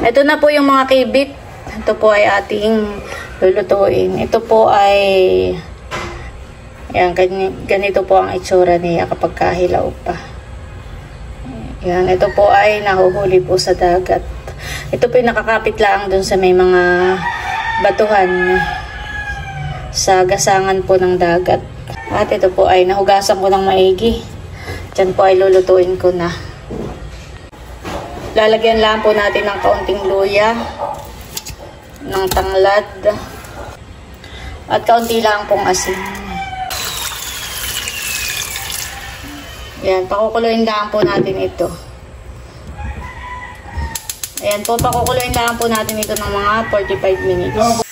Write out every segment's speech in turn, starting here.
Ito na po yung mga kibit. Ito po ay ating lulutuin. Ito po ay yan, ganito po ang itsura niya kapag kahilaw pa. Yan, ito po ay nahuhuli po sa dagat. Ito po yung nakakapit lang dun sa may mga batuhan sa gasangan po ng dagat. At ito po ay nahugasan ko ng maigi. Diyan po ay lulutuin ko na. Lalagyan lang po natin ng kaunting luya, ng tanglad, at kaunti lang pong asin. Ayan, pakukuluin lang po natin ito. Ayan po, pakukuluin lang po natin ito ng mga 45 minutes.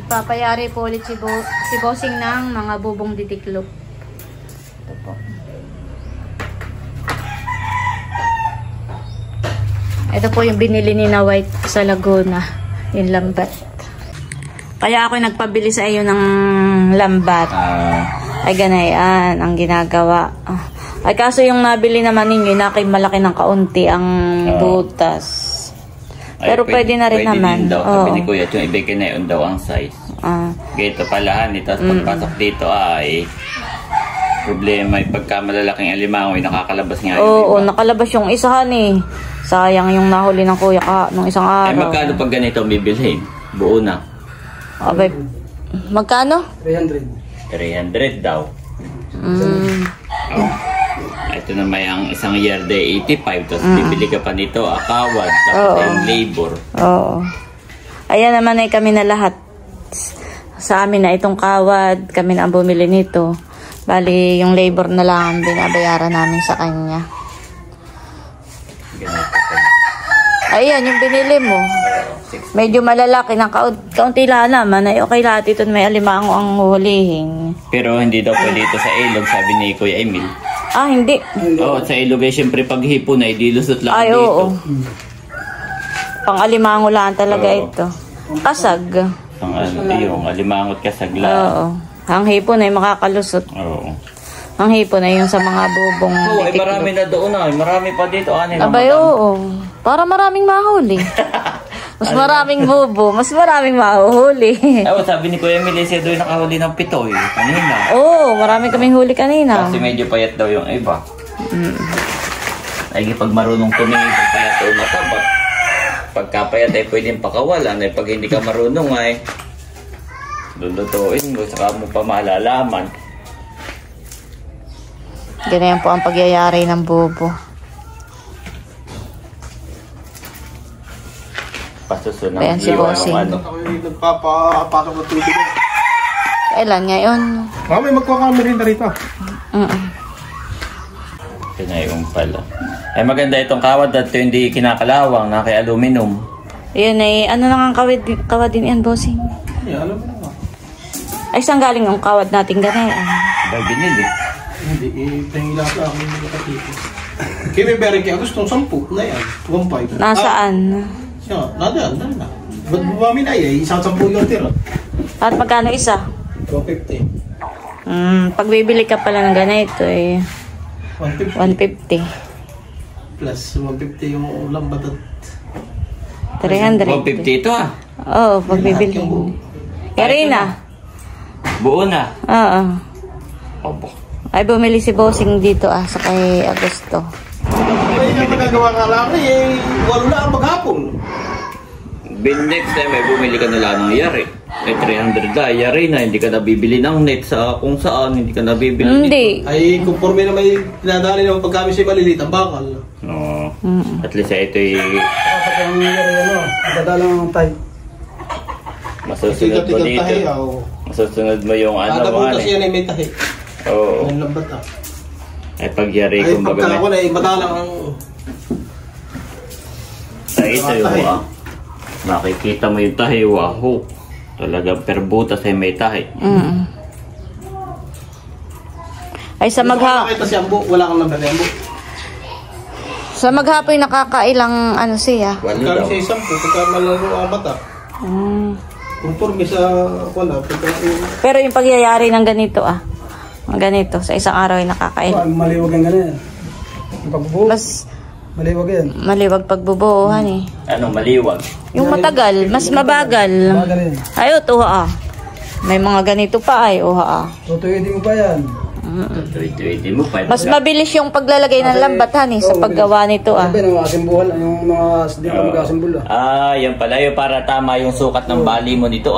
Papayari po ulit si Bossing ng mga bubong ditiklop. Ito po. Ito po yung binili ni na white sa Laguna. Yung lambat. Kaya ako nagpabili sa iyo ng lambat. Ay ganayan ang ginagawa. Ay kaso yung nabili naman ninyo, malaki ng kaunti ang butas. Pero ay, pwede na rin naman. Daw, sabi ni Kuya, yung ibigay na yun daw ang size. Ganito pala, tapos pagpasok dito ay problema ay pagka malalaking alimango ay nakakalabas nga. Oo, nakalabas yung isahan eh. Sayang yung nahuli ng Kuya nung isang araw. Ay magkano pag ganito bibilhin? Buo na. Okay. Magkano? 300. 300 daw. Ito na may ang isang year day 85, tapos bibili ka pa nito, akawad, tapos yung labor. Oo. Ayan naman ay kami na lahat. Sa amin na itong kawad, kami na ang bumili nito. Bali, yung labor na lang ang binabayaran namin sa kanya. Ayan, yung binili mo. Medyo malalaki ng kaunti lang naman. Ay okay lahat ito, may alimango ang hulihin. Pero hindi daw pwede ito sa ilog, sabi ni Kuya Emil. Hindi. Oo, sa ilog ay siyempre pag hipon ay dilusot lang ay, dito. Oo. Pang alimango lang talaga ito. Kasag. Yung alimangot kasag lang. Oo. Ang hipon ay makakalusot. Oo. Ang hipon ay yung sa mga bubong. Oo, ay marami na doon ay. Marami pa dito. Abay, oo. Para maraming mahuli. Mas maraming bubo, mas maraming mahuhuli. Oo, sabi ni Kuya Emil, siya doon nakahuli ng 7 kanina. Oo, maraming kaming huli kanina. Kasi medyo payat daw yung iba. Ay, pag marunong tumingin, pag payat o matabat. Pagkapayat ay pwedeng pakawalan. Ay pag hindi ka marunong ay lulutuin mo, saka mo pa malalaman. Ganyan po ang pagyayari ng bubo. Pasusunod. Ayan si Bossing. Ako yung nagpapapatok ng tubig. Kailan ngayon? May magkakamari na rito. Ito na yung pala. Ay maganda itong kawad at hindi kinakalawang na kay aluminum. Ayan ay, ano nang ang kawad din yan, Bossing? Ay, alam mo na. Ay, saan galing ang kawad natin ganyan? Ba binili? Hindi, pahila ka ako yung nakatipid. Kaya may bering kaya gusto ng 10 na yan. 1.5. Nasaan? Siya, nadaan na. Ba't bumami na yan? Isang 10 yung tira. At magkano isa? 250. Pag bibili ka pala ng ganito eh, 150. 150. Plus 150 yung lambat at 300. 150 ito ah. Oo, pag bibili. Kaya na. Buo na. Oo. Opo. Ay, bumili si Bossing dito sa kay Agosto. Ay, yung magagawa nga lang eh, walo na ang maghapon. Next time ay bumili ka na lang ng yari. Ay 300 na, yari na. Hindi ka nabibili ng net sa kung saan. Hindi ka nabibili Hindi. dito. Ay, conforme na may tinadali naman pag kami siya malilit, ang bakal. No. At least ito ay Kapag ang yari, madadalang ang tayo. masusunod mo dito. Masusunod mo yung ano. Kada butas yan ay may tahi. Oo. Ang lambat Ay pagyari Ay, kumbaga pagka ako na ay madalang ang... Ay ito yung makikita mo yung tahi. Wow. Talagang per butas ay may tahi. Ay, sa Nakita si Ambo, wala kang number ni Ambo. Sa maghapon nakakailang ano siya. Wala Pagka daw. siya 10, pagka malaro ang mata. Conforme sa... Wala, pagka... Pero yung pagyayari ng ganito Ganito, sa isang araw ay nakakain. Maliwag ang ganyan. Yung pagbubuo. Mas Maliwag yan. maliwag pagbubuuhan eh. Ano, maliwag. Yung matagal, mas mabagal. Mabagal yan. Ay, ito may mga ganito pa ay, Tutuwidin mo pa yan. Tuwid-tuwidin mo pa. Mas mabilis yung paglalagay ng lambat sa paggawa nito Sabi, yung mga simbuhan, yung mga hindi ka magkasimbol yan pala yun, para tama yung sukat ng bali mo nito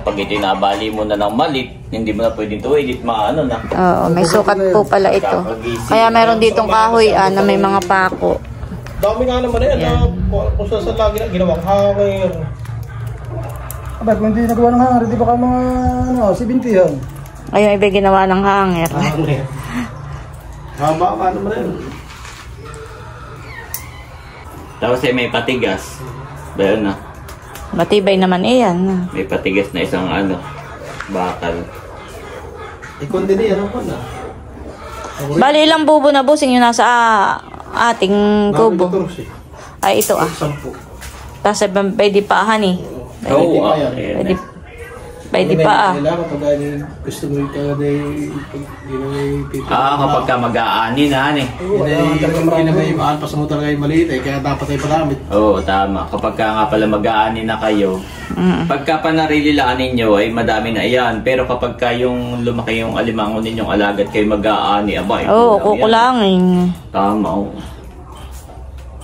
Pag itinabali mo na ng malit, hindi mo na pwedeng tuwid, maano na. Oo, may sukat po pala ito. Kaya meron ditong kahoy na may mga pako. Dami nga naman yan. Kung saan lagi na ginawang hanger. Abay, kung hindi nagawa ng hanger, di ba ka mga 70 yan? Ayun, ibig ginawa ng hanger. Haba ka naman yan. Tapos may patigas. Bayan na. Matibay naman iyan. May patigas na isang bakal. Ikon din yan, ako na. Bali, ilang bubo na busing yung nasa ating kubo. Ay, ito 10. Tapos pwede pa eh. Oo, Pwede pa Kailangan pag gusto mo ikaw kapag ka mag-aani na yung alpas mo talaga yung maliit kaya dapat ay palamit. Oo, tama. Kapag ka nga pala mag-aani na kayo, pagka pa narililaanin nyo ay madami na iyan. Pero kapag ka yung lumaki yung alimango ninyong alagat kayo mag-aani, abay. Oo, kukulangin. Tama, oo.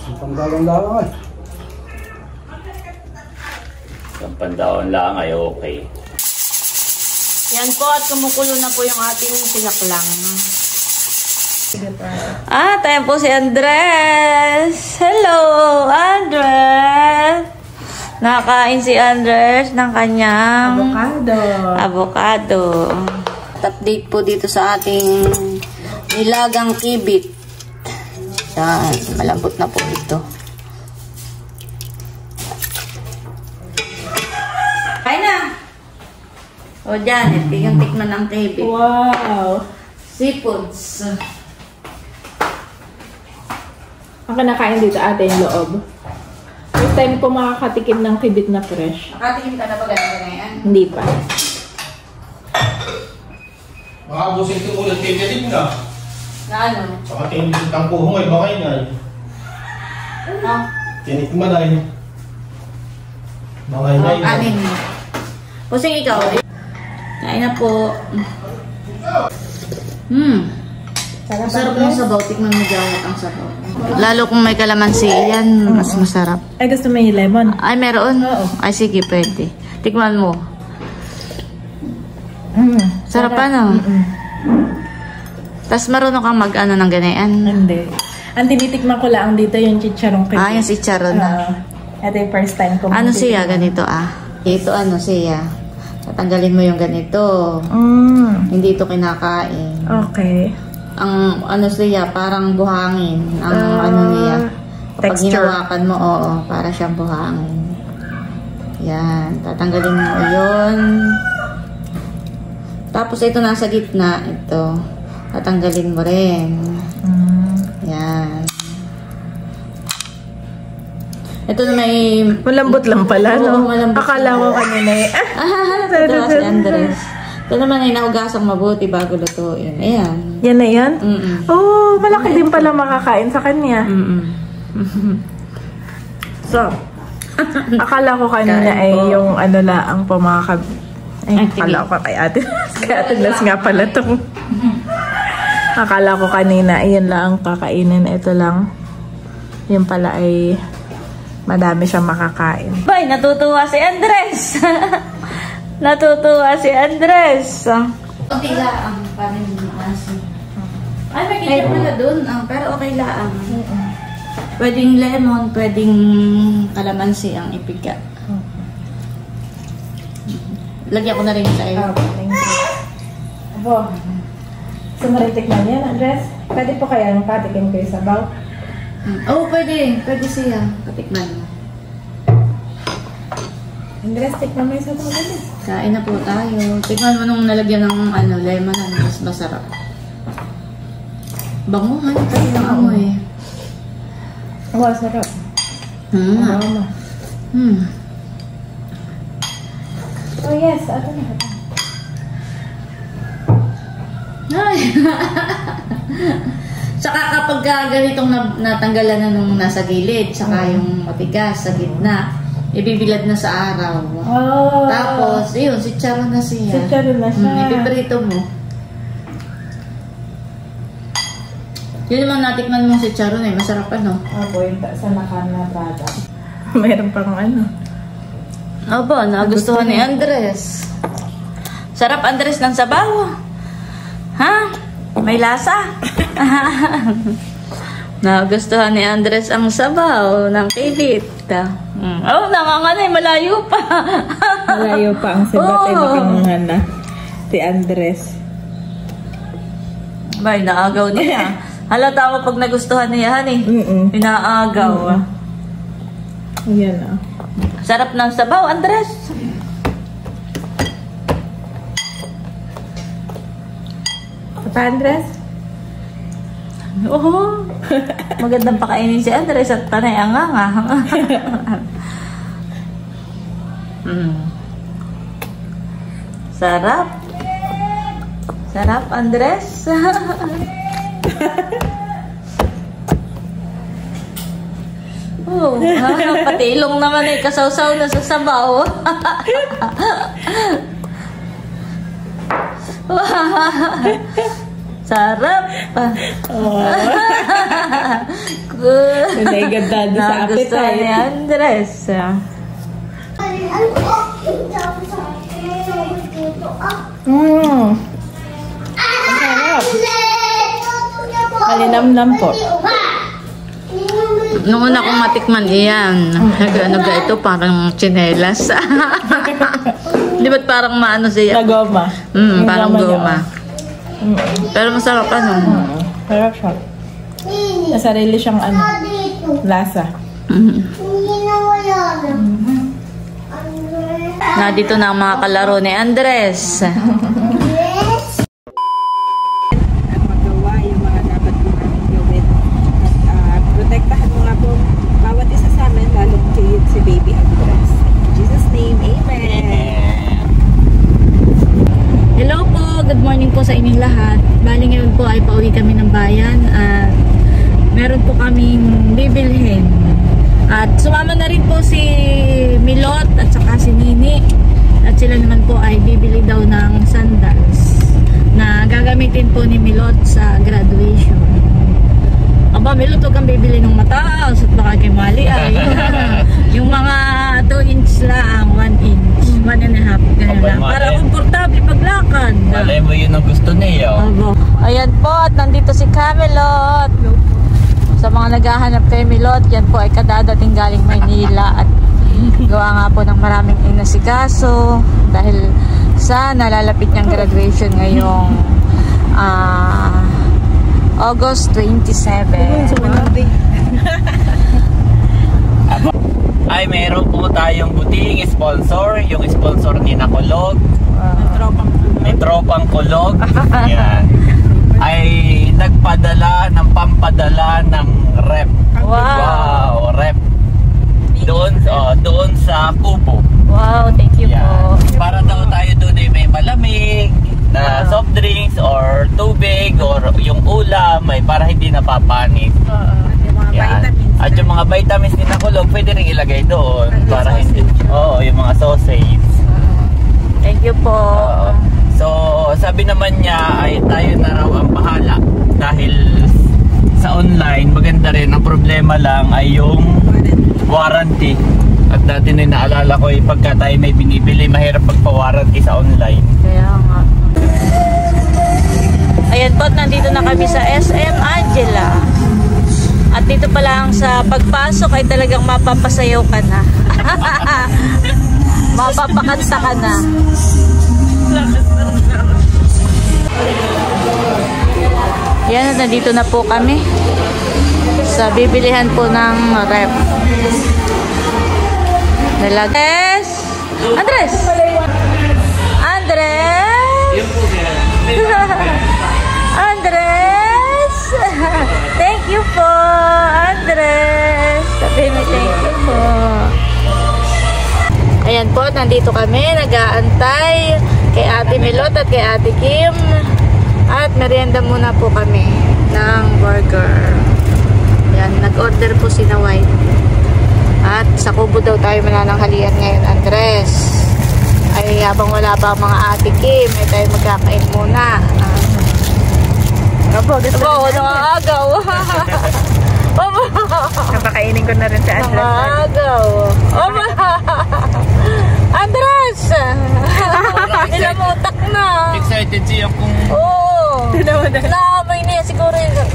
Ang pandalang-dalang Ang pandaon lang ay okay. Yan po at kumukulo na po yung ating sinaklang. Tayo po si Andres. Hello, Andres. Nakakain si Andres ng kanyang avocado. Update po dito sa ating nilagang kibit. Yan, malambot na po ito. Kain na! O, Janet, yung tikman ng kibit. Wow! Seafoods. Ang kinakain dito ate yung loob. First time ko makakatikim ng kibit na fresh. Nakatikim ka na ba ganun na yan? Hindi pa. Makabusin ito ulit titilin ka. Na ano? Baka tinilin ang puhong ay bakay na. Tinikman ay. Bakay na yun. Anin. Pusing ikaw. Kain na po. Masarap ng sabaw. Tikman mo jawat ang sabaw. Lalo kung may kalamansi, yan mas masarap. Ay, gusto mo yung lemon? Ay, meron? Oo. Ay, sige, pwede. Tikman mo. Sarap ano? Tapos marunong kang mag-ano ng ganyan. Hindi. Ang tinitikman ko lang dito yung chicharong kibit. Yung si Charon na. Ito yung first time ko. Ano siya? Ganito Ito ano siya? Tatanggalin mo yung ganito. Hindi ito kinakain. Okay. Ang ano siya, parang buhangin. Ang ano niya. Kapag Texture. hinawakan mo, para siyang buhangin. Yan. Tatanggalin mo yun. Tapos ito nasa gitna. Ito. Tatanggalin mo rin. Yan. Ito na may... Malambot lang pala, no? Malambot. Akala ko kanina eh. Ito si Andres. Ito naman ay nahugasang mabuti bago lutuin. Ayan. Yan na yan? Oh, malaki din pala makakain sa kanya. So, akala ko kanina ay yung ano na ang pamakab... Ay, akala ko kay ate. Kay ate Nas nga pala to. Akala ko kanina, ayun lang ang kakainin. Ito lang. Yung pala ay madami siyang makakain. Bay, natutuwa si Andres. Natutuwa si Andres. Okay lang. Paano yung kasi? Ay, may kitchen pala dun. Pero okay lang. Pwedeng lemon, pwedeng kalamansi ang ipiga. Lagyan ko na rin sa iyo. Thank you. Abo, gusto mo rin tikman yan, Andres? Pwede po kaya yung patikim kayo sa baw? Pwede. Pwede siya. Katikman mo. Andres, tikman mo yung sa baw. Kain na po tayo. Tikman mo nung nalagyan ng lemon. Mas masarap. Bango, pati ng amoy. Wow, sarap. Oh yes, ato na. Ay. Saka kapag ganitong natanggalan na nung nasa gilid, saka yung matigas sa gitna, ibibilad na sa araw. Oh. Tapos, yun, sitsaro na siya. Sitsaro na siya. Ipiprito mo. Yun naman natikman mong sitsaro na masarap ano? Opo, yung sa nakana brada. Mayroon pang ano. Opo, nagustuhan ni Andres. Sarap Andres ng sabaw. Ha? May lasa. Nagustuhan ni Andres ang sabaw ng kibit. Oh, nanganganay, malayo pa. Malayo pa ang sibat ay nakangangana. Si Andres. Bay, naagaw niya. Halata mo pag nagustuhan niya, honey. Inaagaw. Ayan ah. Sarap ng sabaw, Andres. Papa Andres? Oo. Magandang pakainin si Andres at panay ang nga. Sarap. Sarap, Andres. Oh, pati ilong naman eh, kasaw-saw na sa sabaw. Sarap. Good. Naigandado sa Nagustuhan ni appetite. Andres. Ang sarap. Malinamnam po. Noong una kong matikman, iyan. Ano ga ito? Parang tsinelas. Di ba't parang maano siya? Nagoma. Parang goma. Pero masarap ano. Sarap siya. Nasarili siyang ano. Lasa. Na dito na ang mga kalaro ni Andres. Magawa yung mga dapat mo namin gawin. At protektahan mo nga po bawat isa sa amin, lalong cute si baby Andres. In Jesus' name, Amen. Hello po, good morning po sa inyong lahat. Bali ngayon po ay pauwi kami ng bayan at meron po kaming bibilhin. At sumama na rin po si Milot at saka si Nini. At sila naman po ay bibili daw ng sandals na gagamitin po ni Milot sa graduation. Aba, Milot, huwag kang bibili ng mataas at baka kay Mali ay. Yung mga 2 inch lang, 1 inch, 1 and a half, ganyan lang. Para komportable paglakad. Malay mo yun ang gusto niya. Aba. Ayan po, at nandito si Camelot. Sa mga naghahanap kay Milot, yan po ay kadadating galing Maynila at gawa nga po ng maraming inasikaso dahil sa nalalapit niyang graduation ngayong August 27. Ay, meron po tayong buting sponsor. Yung sponsor ni Nakulog. May tropang kulog. Yan. Ay nagpadala ng pampadala ng rep. Wow. Rep. Doon sa Kubo. Wow, thank you po. Para daw tayo doon ay may malamig na soft drinks or tubig or yung ulam ay para hindi napapanis. Yung mga vitamins. At yung mga vitamins ni Nakulog pwede rin ilagay doon para hindi. Yung mga sausage. Thank you po. So, sabi naman niya ay tayo na raw ang bahala dahil sa online maganda rin. Ang problema lang ay yung warranty. At dati na naalala ko pagka tayo may binibili, mahirap magpa-warranty sa online. Kaya nga. Ayan po, nandito na kami sa SM Angela. At dito pa lang sa pagpasok ay talagang mapapasayaw ka na. Mapapakanta ka na. Yan, nandito na po kami sa bibilihan po ng rep. Andres! Andres! Andres! Andres! Thank you po, Andres! Sabi mo, thank you po. Ayan po, nandito kami, nag-aantay kay Ate Milot at kay Ate Kim. At merienda muna po kami ng burger. Yan, nag-order po si na White. At sa Kubo daw tayo manananghalian ngayon, Andres. Ay habang wala pa mga ate Kim, ay tayo magkakain muna. Opo, nakagaw. Napakainin ko na rin sa Andres. Nakagaw. Andres! Nilamutak na. Excited siya kung... Oo. Naamay niya siguro yun.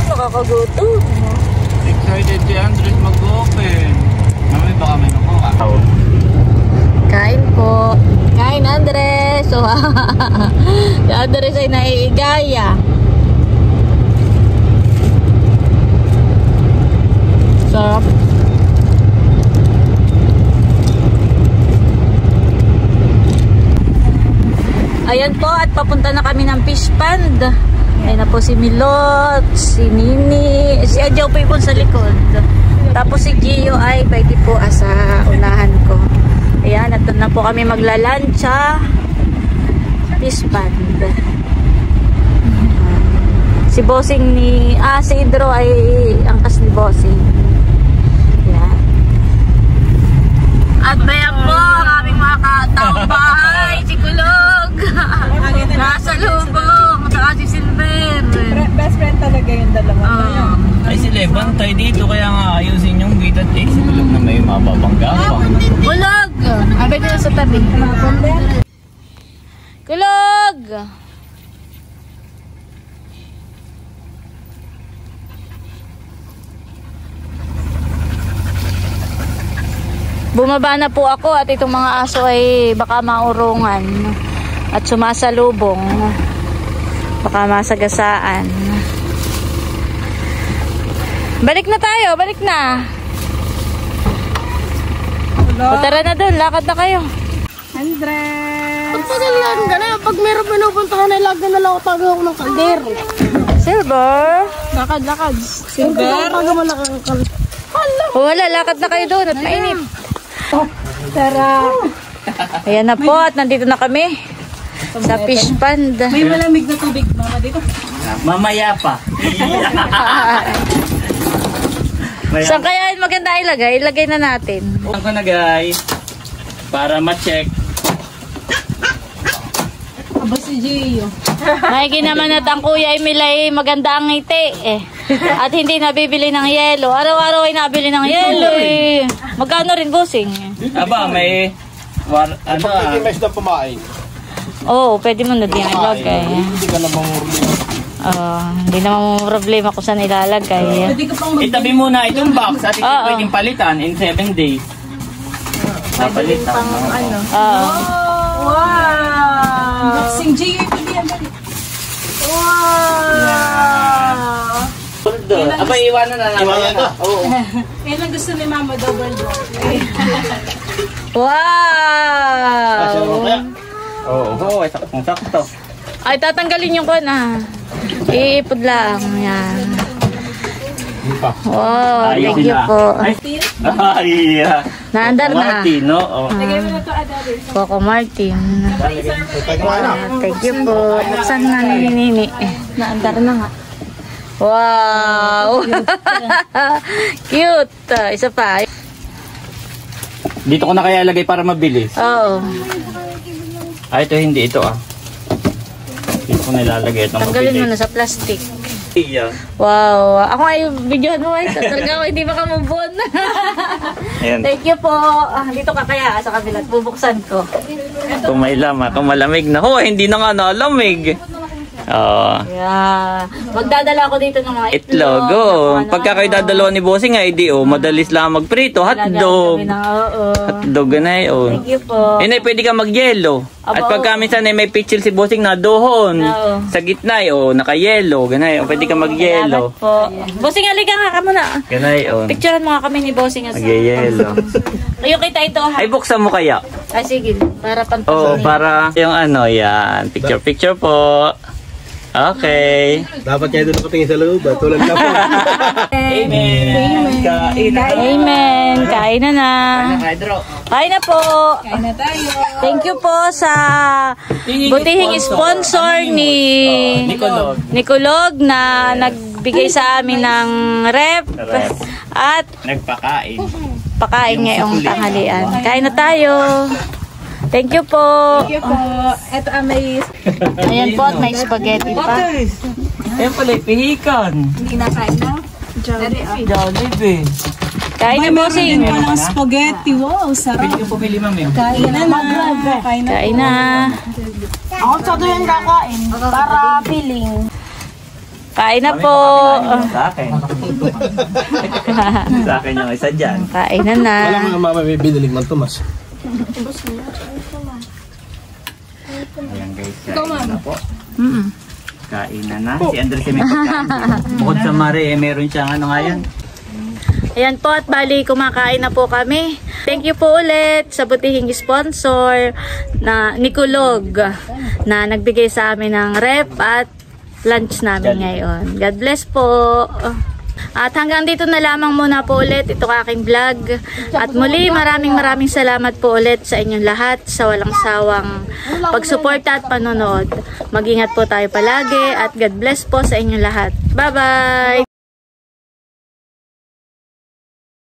Nakakagutom. Excited si Andres mag-open. Mami, baka may makuha. Kain po. Kain, Andres. So, si Andres ay naiigaya. Sarap. Ayan po, at papunta na kami ng fish pond. Ayan na po si Milot, si Nini, si Adjaw po sa likod. Tapos si Gio ay pwede po sa unahan ko. Ayan, at doon na po kami maglalancha. Fish pond. Si Bossing ni... si Idro ay angkas ni Bossing. Ayan. At bayan po ang aming mga kataong bahay. Si Kulog. Nasa lubong. Saka si Silver. Best friend talaga yung dalawa. Ay sila, bantay dito. Kaya nga ayusin yung gate at si Kulog na may mababangga pa. Kulog! Abay ko na sa tabi. Kulog! Bumaba na po ako at itong mga aso ay baka maurungan at sumasalubong, baka masagasaan. Balik na tayo, balik na. O, tara na doon, lakad na kayo. Andres! Pagpagalingan ka na, pag meron pinupuntahan na ilagay na lang ako taga ako ng kalder. Silver? Lakad. Silver? Taga malakang kalder. Wala, lakad na kayo doon at mainit. Sarap! Ayan na po at nandito na kami sa fish pond. May malamig na tubig, mama, dito. Mamaya pa. Saan kaya maganda ilagay? Ilagay na natin. Bukan ko na guys. Para ma-check. Aba si Gio. Maigi naman at ang kuya Emilay maganda ang ngiti eh. At hindi nabibili ng yelo. Araw-araw ay nabili ng yelo eh. Magkano rin, Bossing? Aba, may... ano Pag may isda pumain, Oo, pwede mo na din ilagay. hindi ka namang Hindi naman problema kung saan ilalagay. itabi muna itong box at ito Oo. pwedeng palitan in 7 days. Napalitan. Wow! Boxing Gio, pwede yan. Wow! Aba, iwanan na natin. Iwanan na? Oo. Yan ang gusto ni mama, double door. Wow! Oo, sakto. Ay, tatanggalin yung kuna. Iipod lang. Yan. Wow, thank you po. Ay, Naandar na. Martino. Oh. Lagay mo na ito, Adari. Coco Martin. Thank you po. Buksan nga ni Nini. Naandar na nga. Wow! Cute! Isa pa. Dito ko na kaya lagay para mabilis. Oo. Ito hindi. Ito Dito ko nilalagay itong Tanggalin mo mabilis. na sa plastic. Iya. Wow! Ako ay videohan mo ay talaga ako hindi makamubon. Ayan. Thank you po. Dito ka kaya sa kabila. Bubuksan ko. Kung may lama, kung malamig na. Hindi na nga nalamig. Yeah. Magdadala ako dito ng mga Itlog. Pagka kayo dadalawa ni Bossing madalis lang magprito. Hotdog. Hotdog na yun. Thank you po. Pwede ka mag-yelo. At Aba, pagka minsan may pitchil si Bossing na doon. Oo. Sa gitna naka-yelo. Ganay. Pwede ka mag-yelo. Salamat po. Bossing, halika nga ka muna. Ganay yun. Picturean mo nga kami ni Bossing. Mag-yelo. Ayun kita ito ha. Ay, buksan mo kaya? Sige. Para pantasin. Para yung yan. Picture po. Okay. dapat kayo doon nakatingin sa loob. Tulad na po. Amen. Kain. Amen. Kain na na. Kain na, Kain na po. Kain na tayo. Thank you po sa butihing sponsor ni Nicolog na nagbigay sa amin ng rep at Nagpakain. pakain ngayong tanghalian. Kain na tayo. Thank you po. Thank you po. Ito may... Ayan po at may spaghetti pa. Ayan pala, pihikan. Hindi na kain na. Jollibee. Kain na po si. Walang spaghetti. Wow, sarap. Pili po pili, ma'am. Kain na na. Kain na. Kain na. Ako sa doon kakain. Para feeling. Kain na po. Sa akin. Sa akin yung isa dyan. Kain na na. Alam mo mama may binilig man Tomas. Ayan guys, kain na po. Kain na na. Si Andres may pagkain. Bukod sa Mare, meron siyang ano ngayon. Ayan po at bali kumakain na po kami. Thank you po ulit sa butihing sponsor na Nicolog na nagbigay sa amin ng rep at lunch namin ngayon. God bless po. At hanggang dito na lamang muna po ulit itong aking vlog. At muli maraming salamat po ulit sa inyong lahat sa walang sawang pagsuporta at panonood. Mag-ingat po tayo palagi at God bless po sa inyong lahat. Bye-bye!